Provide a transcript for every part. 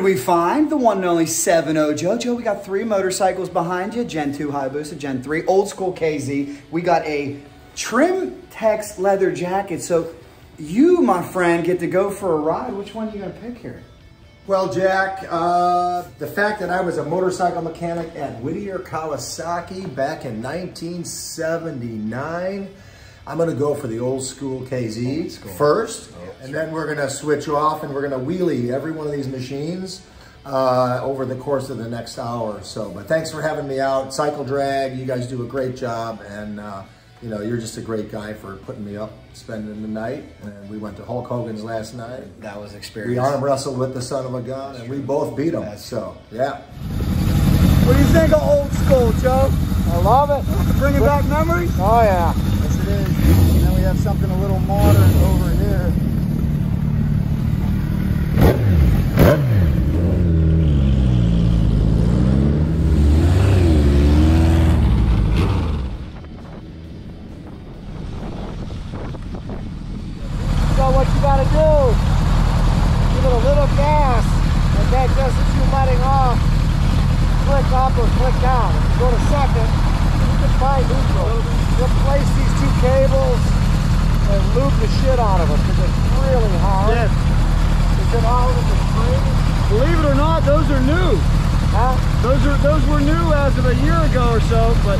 did we find? The one and only 7-0 Joe. Joe, we got 3 motorcycles behind you. Gen 2 Hayabusa, Gen 3, old school KZ. We got a trim text leather jacket. So you, my friend, get to go for a ride. Which one are you going to pick here? Well, Jack, the fact that I was a motorcycle mechanic at Whittier Kawasaki back in 1979, I'm going to go for the old school KZ first, and then we're going to switch off and we're going to wheelie every one of these machines over the course of the next hour or so. But thanks for having me out. Cycle Drag, you guys do a great job, and you know, you're just a great guy for putting me up, spending the night. And we went to Hulk Hogan's last night. That was experience. We arm wrestled with the son of a gun, and we both beat him. So, yeah. What do you think of old school, Joe? I love it. Bringing back memories? Oh, yeah. Yes, it is. And then we have something a little modern over here. So what you got to do, give it a little gas, and then just as you're letting off, click up or click down. If you go to second, you can find neutral. Replace these 2 cables and lube the shit out of them because it's really hard. Yes. Is it all in the spring? Believe it or not, those are new. Huh? Those were new as of a year ago or so, but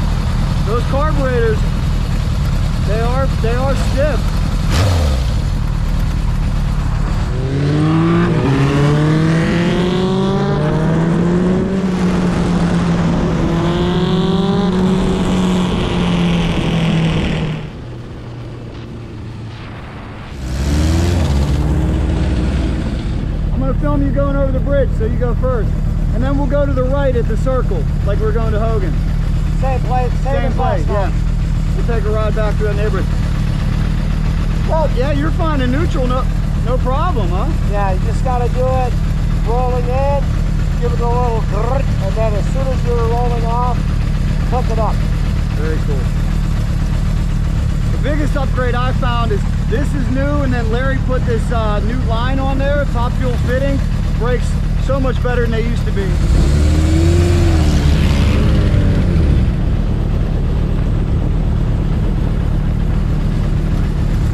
those carburetors, they are stiff. Film you going over the bridge, so you go first, and then we'll go to the right at the circle like we're going to Hogan. Same place, same place. Yeah, we'll take a ride back to that neighborhood. Well, yeah, you're finding neutral, no problem, huh? Yeah, you just got to do it rolling in, give it a little grrrt, and then as soon as you're rolling off, hook it up. Very cool. The biggest upgrade I found is this is new, and then Larry put this new line on there, top fuel fitting. Brakes so much better than they used to be.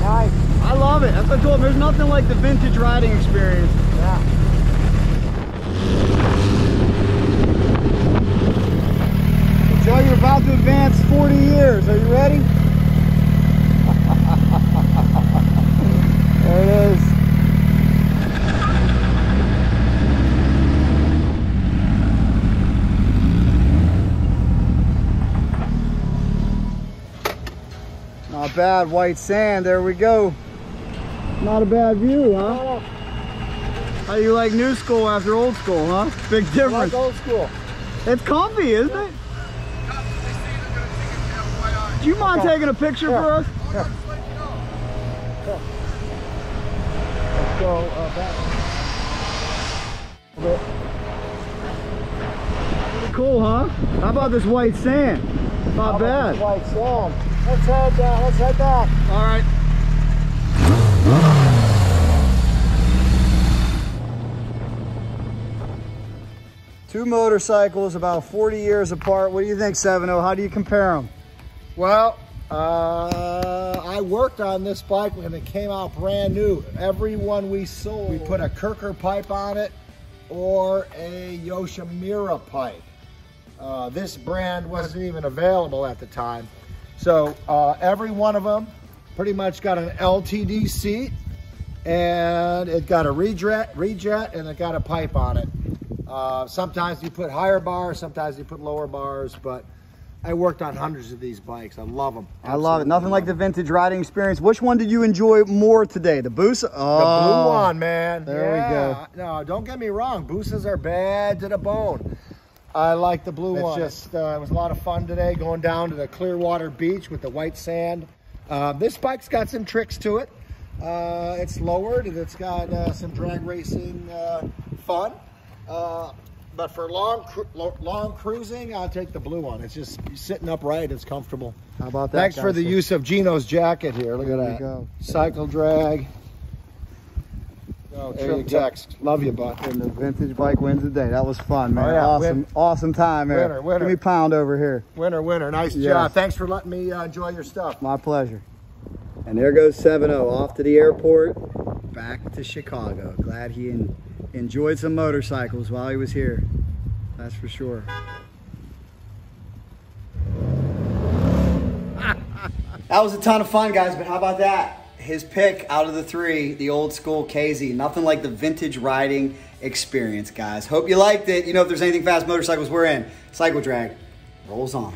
Nice. I love it. That's what I told him. There's nothing like the vintage riding experience. Yeah. Joe, you're about to advance 40 years. Are you ready? There it is. Not bad, white sand. There we go. Not a bad view, huh? How you like new school after old school, huh? Big difference. Like old school. It's comfy, isn't it? Do you mind taking a picture for us? Yeah. Let's go back. Pretty cool, huh? How about this white sand? Not bad. White sand. Let's head back. All right. Two motorcycles about 40 years apart. What do you think, 7-0? How do you compare them? Well, I worked on this bike when it came out brand new. Every one we sold, we put a Kirker pipe on it or a Yoshimura pipe. This brand wasn't even available at the time. So every one of them pretty much got an LTD seat, and it got a rejet, and it got a pipe on it. Sometimes you put higher bars, sometimes you put lower bars, but I worked on hundreds of these bikes. I love them. I love it. Nothing like the vintage riding experience. Which one did you enjoy more today? The Busa? Oh, the blue one, man. There we go. No, don't get me wrong. Busas are bad to the bone. I like the blue one. It's just, it was a lot of fun today going down to the Clearwater Beach with the white sand. This bike's got some tricks to it. It's lowered and it's got some drag racing fun. But for long cruising, I'll take the blue one. It's just sitting upright. It's comfortable. How about that? Thanks for the use of Gino's jacket here. Look at that. Go. Cycle Drag. Oh, trim text. Love you, bud. And the vintage bike wins the day. That was fun, man. Oh, yeah. Awesome time, man. Winner. Give me a pound over here. Winner. Nice job. Thanks for letting me enjoy your stuff. My pleasure. And there goes 7-0 off to the airport, back to Chicago. Glad he enjoyed some motorcycles while he was here. That's for sure. That was a ton of fun, guys, but how about that? His pick out of the three, the old school KZ. Nothing like the vintage riding experience, guys. Hope you liked it. You know, if there's anything fast motorcycles we're in, Cycle Drag rolls on.